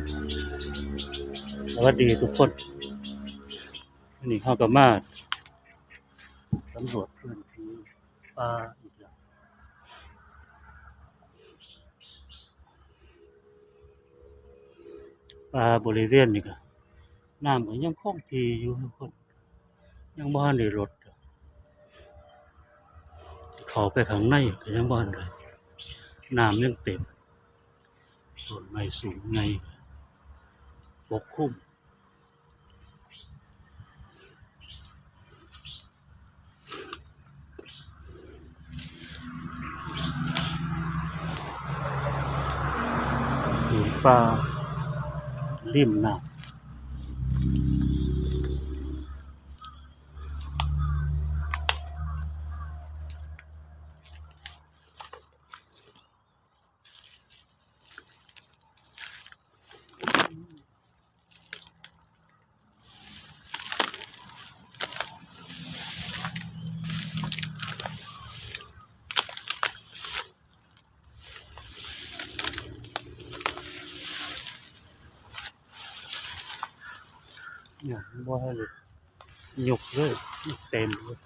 สวัสดีทุกคนวันนี้เขาก็มาสำรวจพื้นที่ป่าอีกแล้วป่าบริเวณนี้ก็น้ำก็ยังคงที่อยู่ทุกคนยังบ่ทันได้ลดเข้าไปข้างในก็ยังบ่ทันได้น้ำยังเต็มต้นไม้สูงใหญ่ปกคลุมผืนป่าริมน้ำเนี่ยบ่ทันได้ยกเลยเต็มเลย